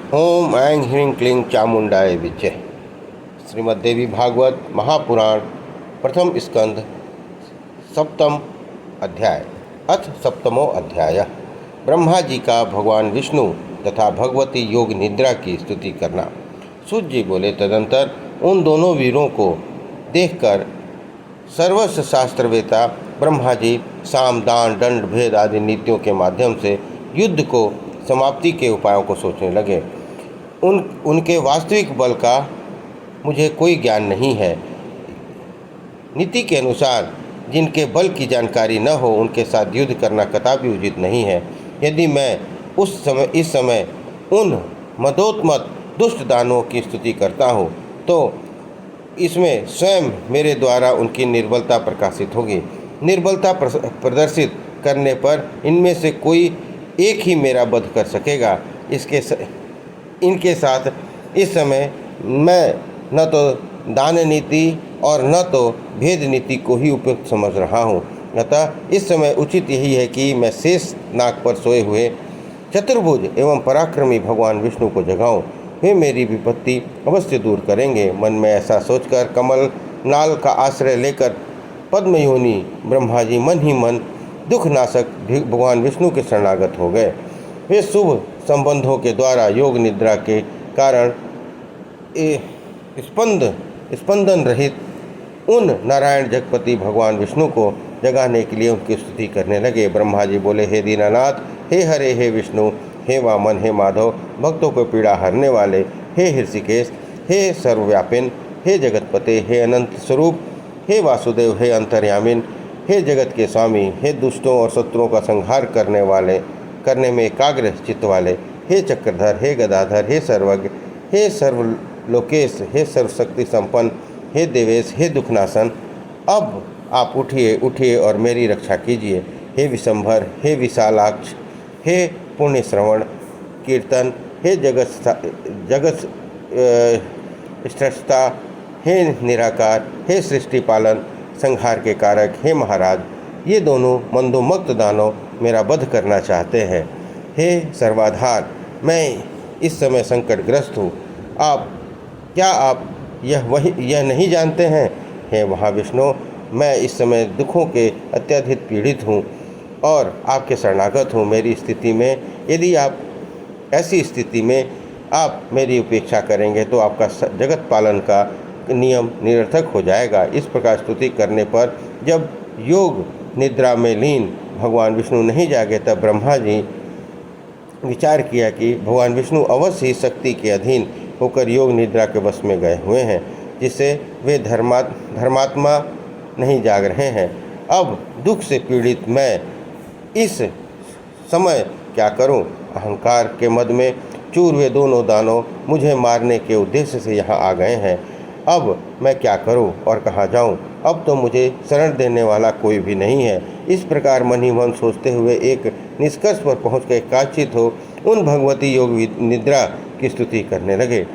ओम ऐं ह्रीं क्लीं चामुंडाय विचे। श्रीमद्देवी भागवत महापुराण प्रथम स्कंद सप्तम अध्याय। अथ सप्तमो अध्याय। ब्रह्मा जी का भगवान विष्णु तथा भगवती योग निद्रा की स्तुति करना। सूत जी बोले, तदंतर उन दोनों वीरों को देखकर सर्वस्व शास्त्रवेता ब्रह्मा जी साम दान दंड भेद आदि नीतियों के माध्यम से युद्ध को समाप्ति के उपायों को सोचने लगे। उनके वास्तविक बल का मुझे कोई ज्ञान नहीं है। नीति के अनुसार जिनके बल की जानकारी न हो उनके साथ युद्ध करना कदापि उचित नहीं है। यदि मैं इस समय उन मदोन्मत्त दुष्ट दानवों की स्तुति करता हूँ तो इसमें स्वयं मेरे द्वारा उनकी निर्बलता प्रकाशित होगी। निर्बलता प्रदर्शित करने पर इनमें से कोई एक ही मेरा वध कर सकेगा। इनके साथ इस समय मैं न तो दान नीति और न तो भेद नीति को ही उपयुक्त समझ रहा हूँ। अतः इस समय उचित यही है कि मैं शेष नाग पर सोए हुए चतुर्भुज एवं पराक्रमी भगवान विष्णु को जगाऊं। वे मेरी विपत्ति अवश्य दूर करेंगे। मन में ऐसा सोचकर कमल नाल का आश्रय लेकर पद्मयोनि ब्रह्मा जी मन ही मन दुखनाशक भगवान विष्णु के शरणागत हो गए। वे शुभ संबंधों के द्वारा योग निद्रा के कारण स्पंदन रहित उन नारायण जगपति भगवान विष्णु को जगाने के लिए उनकी स्तुति करने लगे। ब्रह्मा जी बोले, हे दीनानाथ, हे हरे, हे विष्णु, हे वामन, हे माधव, भक्तों को पीड़ा हरने वाले, हे हृषिकेश, हे सर्वव्यापिन, हे जगतपते, हे अनंत स्वरूप, हे वासुदेव, हे अंतर्यामिन, हे जगत के स्वामी, हे दुष्टों और शत्रुओं का संहार करने में एकाग्र चित्त वाले, हे चक्रधर, हे गदाधर, हे सर्वज्ञ, हे सर्वलोकेश, हे सर्वशक्ति संपन्न, हे देवेश, हे दुखनाशन, अब आप उठिए और मेरी रक्षा कीजिए। हे विशंभर, हे विशालाक्ष, हे पुण्य श्रवण कीर्तन, हे जगत स्रष्टा, हे निराकार, हे सृष्टि पालन संहार के कारक, हे महाराज, ये दोनों मंदोमक्त दानव मेरा वध करना चाहते हैं। हे सर्वाधार, मैं इस समय संकटग्रस्त हूँ। क्या आप यह नहीं जानते हैं? हे महाविष्णु, मैं इस समय दुखों के अत्यधिक पीड़ित हूँ और आपके शरणागत हूँ। मेरी स्थिति में यदि आप ऐसी स्थिति में आप मेरी उपेक्षा करेंगे तो आपका जगत पालन का नियम निरर्थक हो जाएगा। इस प्रकार स्तुति करने पर जब योग निद्रा में लीन भगवान विष्णु नहीं जागे तब ब्रह्मा जी विचार किया कि भगवान विष्णु अवश्य ही शक्ति के अधीन होकर योग निद्रा के वश में गए हुए हैं, जिससे वे धर्मात्मा नहीं जाग रहे हैं। अब दुख से पीड़ित मैं इस समय क्या करूं? अहंकार के मद में चूर हुए दोनों दानव मुझे मारने के उद्देश्य से यहाँ आ गए हैं। अब मैं क्या करूं और कहाँ जाऊं? अब तो मुझे शरण देने वाला कोई भी नहीं है। इस प्रकार मन ही मन सोचते हुए एक निष्कर्ष पर पहुँच कर एकाचित हो उन भगवती योग निद्रा की स्तुति करने लगे।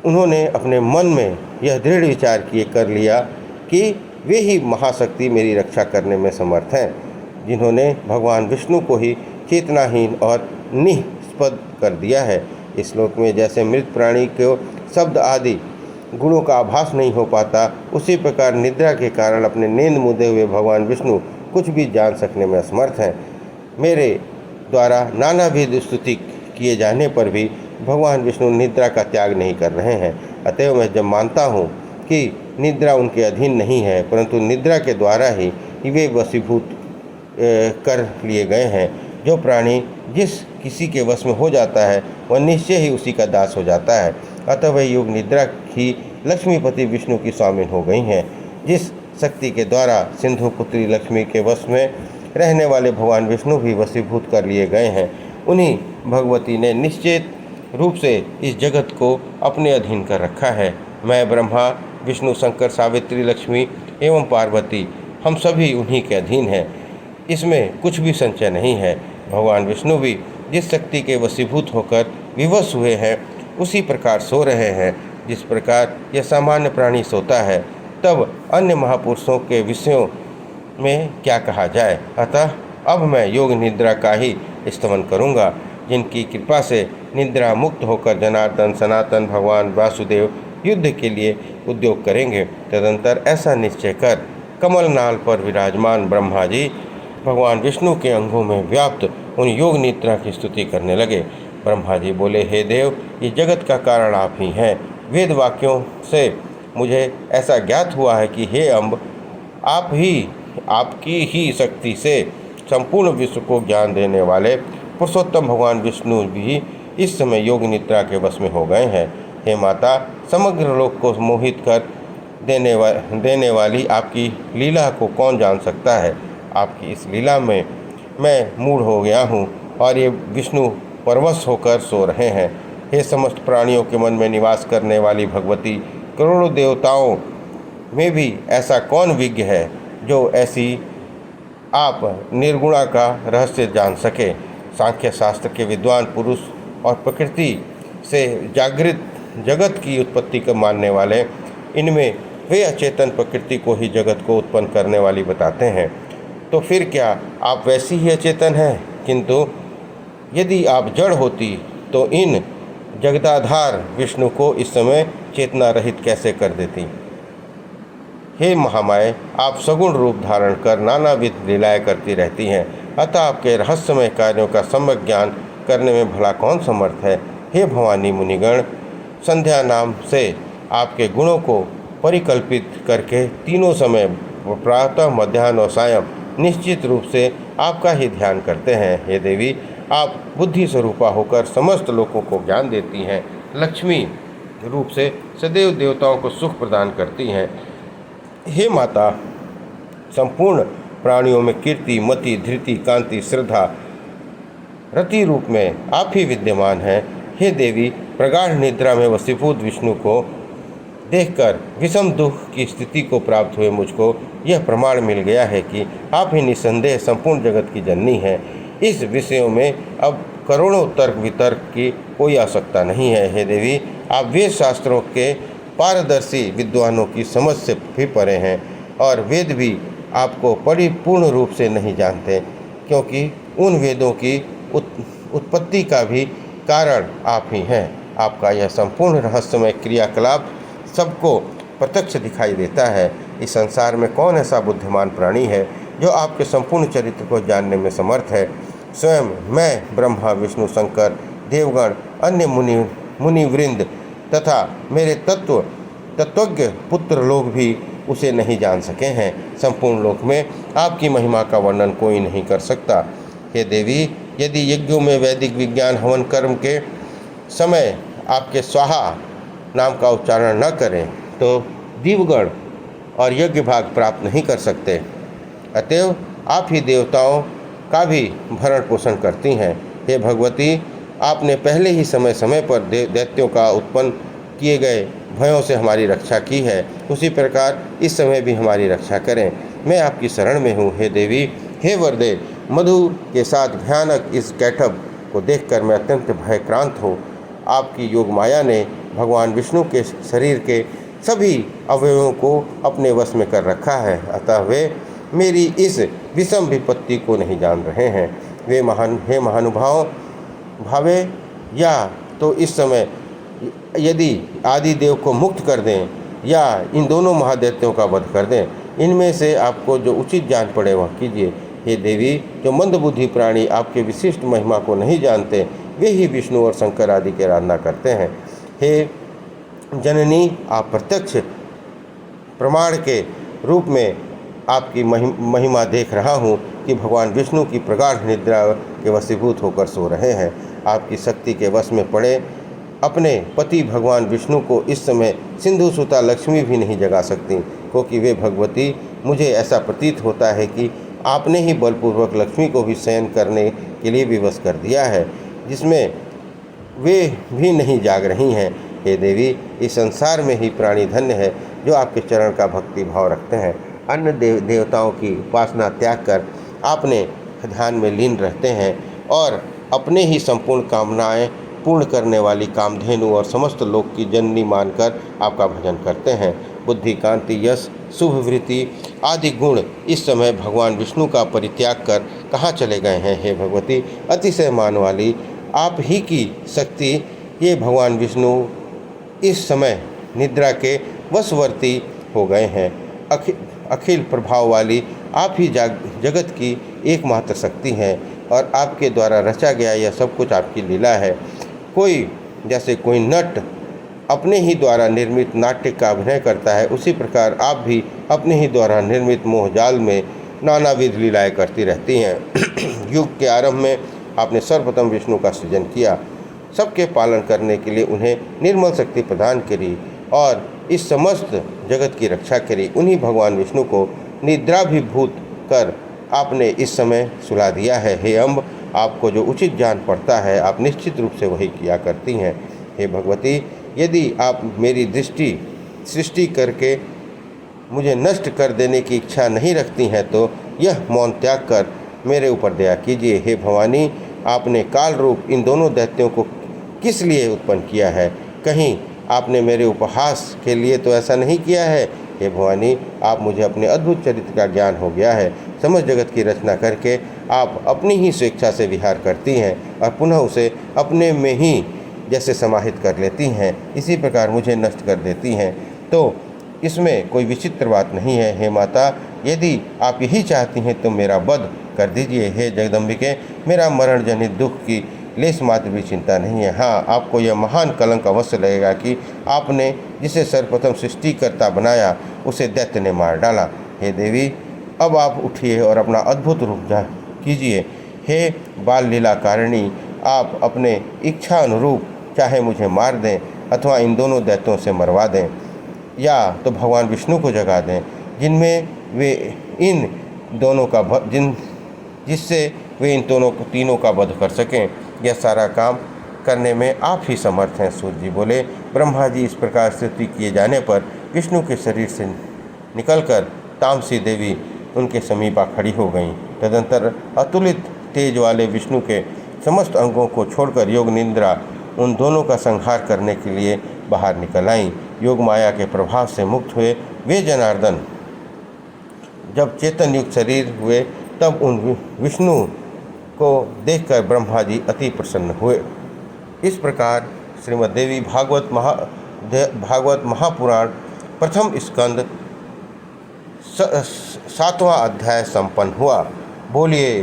उन्होंने अपने मन में यह दृढ़ विचार कर लिया कि वे ही महाशक्ति मेरी रक्षा करने में समर्थ हैं, जिन्होंने भगवान विष्णु को ही चेतनाहीन और निष्पद कर दिया है। इस श्लोक में जैसे मृत प्राणी को शब्द आदि गुणों का आभास नहीं हो पाता, उसी प्रकार निद्रा के कारण अपने नींद मुदे हुए भगवान विष्णु कुछ भी जान सकने में असमर्थ हैं। मेरे द्वारा नानाविध स्तुति किए जाने पर भी भगवान विष्णु निद्रा का त्याग नहीं कर रहे हैं। अतएव मैं जब मानता हूँ कि निद्रा उनके अधीन नहीं है, परंतु निद्रा के द्वारा ही वे वशीभूत कर लिए गए हैं। जो प्राणी जिस किसी के वश में हो जाता है वह निश्चय ही उसी का दास हो जाता है। अतः वह योग निद्रा ही लक्ष्मीपति विष्णु की स्वामिन हो गई हैं। जिस शक्ति के द्वारा सिंधु पुत्री लक्ष्मी के वश में रहने वाले भगवान विष्णु भी वशीभूत कर लिए गए हैं, उन्हीं भगवती ने निश्चित रूप से इस जगत को अपने अधीन कर रखा है। मैं ब्रह्मा, विष्णु, शंकर, सावित्री, लक्ष्मी एवं पार्वती, हम सभी उन्हीं के अधीन हैं। इसमें कुछ भी संशय नहीं है। भगवान विष्णु भी जिस शक्ति के वशीभूत होकर विवश हुए हैं उसी प्रकार सो रहे हैं। जिस प्रकार यह सामान्य प्राणी सोता है, तब अन्य महापुरुषों के विषयों में क्या कहा जाए। अतः अब मैं योग निद्रा का ही स्तमन करूँगा। जिनकी कृपा से निद्रा मुक्त होकर जनार्दन सनातन भगवान वासुदेव युद्ध के लिए उद्योग करेंगे। तदंतर ऐसा निश्चय कर कमल नाल पर विराजमान ब्रह्मा जी भगवान विष्णु के अंगों में व्याप्त उन योग निद्रा की स्तुति करने लगे। ब्रह्मा जी बोले, हे देव, ये जगत का कारण आप ही हैं। वेद वाक्यों से मुझे ऐसा ज्ञात हुआ है कि हे अम्ब, आप ही आपकी ही शक्ति से संपूर्ण विश्व को ज्ञान देने वाले पुरुषोत्तम भगवान विष्णु भी इस समय योग निद्रा के वश में हो गए हैं। हे माता, समग्र लोक को मोहित कर देने वाली आपकी लीला को कौन जान सकता है। आपकी इस लीला में मैं मूढ़ हो गया हूँ और ये विष्णु परवश होकर सो रहे हैं। हे समस्त प्राणियों के मन में निवास करने वाली भगवती, करोड़ों देवताओं में भी ऐसा कौन विज्ञ है जो ऐसी आप निर्गुणा का रहस्य जान सके। सांख्य शास्त्र के विद्वान पुरुष और प्रकृति से जागृत जगत की उत्पत्ति को मानने वाले इनमें वे अचेतन प्रकृति को ही जगत को उत्पन्न करने वाली बताते हैं। तो फिर क्या आप वैसी ही अचेतन हैं? किंतु यदि आप जड़ होती तो इन जगदाधार विष्णु को इस समय चेतना रहित कैसे कर देती। हे महामाये, आप सगुण रूप धारण कर नानाविध लीलाएं करती रहती हैं, अतः आपके रहस्यमय कार्यों का सम्यक ज्ञान करने में भला कौन समर्थ है। हे भवानी मुनिगण, संध्या नाम से आपके गुणों को परिकल्पित करके तीनों समय प्रातः मध्याह्न और सायं निश्चित रूप से आपका ही ध्यान करते हैं। हे देवी, आप बुद्धि स्वरूपा होकर समस्त लोगों को ज्ञान देती हैं, लक्ष्मी रूप से सदैव देवताओं को सुख प्रदान करती हैं। हे माता, संपूर्ण प्राणियों में कीर्ति, मति, धृति, कांति, श्रद्धा, रति रूप में आप ही विद्यमान हैं। हे देवी, प्रगाढ़ निद्रा में वसीभूत विष्णु को देखकर विषम दुख की स्थिति को प्राप्त हुए मुझको यह प्रमाण मिल गया है कि आप ही निसंदेह संपूर्ण जगत की जननी हैं। इस विषयों में अब करोड़ों तर्क वितर्क की कोई आवश्यकता नहीं है। हे देवी, आप वेद शास्त्रों के पारदर्शी विद्वानों की समझ से भी परे हैं और वेद भी आपको परिपूर्ण रूप से नहीं जानते, क्योंकि उन वेदों की उत्पत्ति का भी कारण आप ही हैं। आपका यह संपूर्ण रहस्यमय क्रियाकलाप सबको प्रत्यक्ष दिखाई देता है। इस संसार में कौन ऐसा बुद्धिमान प्राणी है जो आपके संपूर्ण चरित्र को जानने में समर्थ है। स्वयं मैं, ब्रह्मा, विष्णु, शंकर, देवगण, अन्य मुनिवृंद तथा मेरे तत्वज्ञ पुत्र लोग भी उसे नहीं जान सके हैं। संपूर्ण लोक में आपकी महिमा का वर्णन कोई नहीं कर सकता। हे देवी, यदि यज्ञों में वैदिक विज्ञान हवन कर्म के समय आपके स्वाहा नाम का उच्चारण न करें तो दीवगण और यज्ञ भाग प्राप्त नहीं कर सकते। अतएव आप ही देवताओं का भी भरण पोषण करती हैं। हे भगवती, आपने पहले ही समय समय पर दैत्यों का उत्पन्न किए गए भयों से हमारी रक्षा की है, उसी प्रकार इस समय भी हमारी रक्षा करें। मैं आपकी शरण में हूँ। हे देवी, हे वरदे, मधु के साथ भयानक इस कैटभ को देखकर मैं अत्यंत भयक्रांत हूँ। आपकी योग माया ने भगवान विष्णु के शरीर के सभी अवयवों को अपने वश में कर रखा है, अतः वे मेरी इस विषम विपत्ति को नहीं जान रहे हैं। वे महानुभाव भावे या तो इस समय यदि आदि देव को मुक्त कर दें या इन दोनों महादैत्यों का वध कर दें, इनमें से आपको जो उचित जान पड़े वह कीजिए। हे देवी, जो मंदबुद्धि प्राणी आपके विशिष्ट महिमा को नहीं जानते, वे ही विष्णु और शंकर आदि की आराधना करते हैं। हे जननी, आप प्रत्यक्ष प्रमाण के रूप में आपकी महिमा देख रहा हूँ कि भगवान विष्णु की प्रगाढ़ निद्रा के वशीभूत होकर सो रहे हैं। आपकी शक्ति के वश में पड़े अपने पति भगवान विष्णु को इस समय सिंधु सुता लक्ष्मी भी नहीं जगा सकती, क्योंकि वे भगवती, मुझे ऐसा प्रतीत होता है कि आपने ही बलपूर्वक लक्ष्मी को भी शयन करने के लिए विवश कर दिया है, जिसमें वे भी नहीं जाग रही हैं। हे देवी, इस संसार में ही प्राणी धन्य है जो आपके चरण का भक्ति भाव रखते हैं। अन्य देवताओं की उपासना त्याग कर आपने ध्यान में लीन रहते हैं और अपने ही संपूर्ण कामनाएं पूर्ण करने वाली कामधेनु और समस्त लोक की जननी मानकर आपका भजन करते हैं। बुद्धि, कांति, यश, शुभ वृत्ति आदि गुण इस समय भगवान विष्णु का परित्याग कर कहाँ चले गए हैं। हे भगवती, अतिशय मान वाली आप ही की शक्ति ये भगवान विष्णु इस समय निद्रा के वशवर्ती हो गए हैं। अखिल प्रभाव वाली आप ही जगत की एकमात्र शक्ति हैं और आपके द्वारा रचा गया यह सब कुछ आपकी लीला है। जैसे कोई नट अपने ही द्वारा निर्मित नाट्य का अभिनय करता है, उसी प्रकार आप भी अपने ही द्वारा निर्मित मोहजाल में नानाविध लीलाएँ करती रहती हैं। युग के आरंभ में आपने सर्वप्रथम विष्णु का सृजन किया, सबके पालन करने के लिए उन्हें निर्मल शक्ति प्रदान करी और इस समस्त जगत की रक्षा करी। उन्हीं भगवान विष्णु को निद्राभिभूत कर आपने इस समय सुला दिया है। हे अम्ब, आपको जो उचित जान पड़ता है आप निश्चित रूप से वही किया करती हैं। हे भगवती, यदि आप मेरी सृष्टि करके मुझे नष्ट कर देने की इच्छा नहीं रखती हैं तो यह मौन त्याग कर मेरे ऊपर दया कीजिए। हे भवानी, आपने काल रूप इन दोनों दैत्यों को किस लिए उत्पन्न किया है? कहीं आपने मेरे उपहास के लिए तो ऐसा नहीं किया है। हे भवानी, आप मुझे अपने अद्भुत चरित्र का ज्ञान हो गया है। समस्त जगत की रचना करके आप अपनी ही स्वेच्छा से विहार करती हैं और पुनः उसे अपने में ही जैसे समाहित कर लेती हैं, इसी प्रकार मुझे नष्ट कर देती हैं। तो इसमें कोई विचित्र बात नहीं है। हे माता, यदि आप यही चाहती हैं तो मेरा वध कर दीजिए। हे जगदम्बिके, मेरा मरण जनित दुख की लेस मात्र भी चिंता नहीं है। हाँ, आपको यह महान कलंक अवश्य लगेगा कि आपने जिसे सर्वप्रथम सृष्टिकर्ता बनाया उसे दैत्य ने मार डाला। हे देवी, अब आप उठिए और अपना अद्भुत रूप कीजिए। हे बाल लीला कारिणी, आप अपने इच्छा अनुरूप चाहे मुझे मार दें अथवा इन दोनों दैत्यों से मरवा दें, या तो भगवान विष्णु को जगा दें जिनमें वे इन दोनों का जिससे वे इन तीनों का वध कर सकें। यह सारा काम करने में आप ही समर्थ हैं। सूर्य जी बोले। ब्रह्मा जी इस प्रकार स्तुति किए जाने पर विष्णु के शरीर से निकलकर तामसी देवी उनके समीप आ खड़ी हो गईं। तदंतर अतुलित तेज वाले विष्णु के समस्त अंगों को छोड़कर योग निद्रा उन दोनों का संहार करने के लिए बाहर निकल आईं। योग माया के प्रभाव से मुक्त हुए वे जनार्दन जब चेतन युक्त शरीर हुए तब उन विष्णु को देखकर ब्रह्मा जी अति प्रसन्न हुए। इस प्रकार श्रीमद् देवी भागवत महापुराण प्रथम स्कंद 7वां अध्याय संपन्न हुआ। बोलिए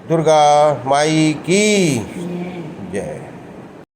दुर्गा माई की जय।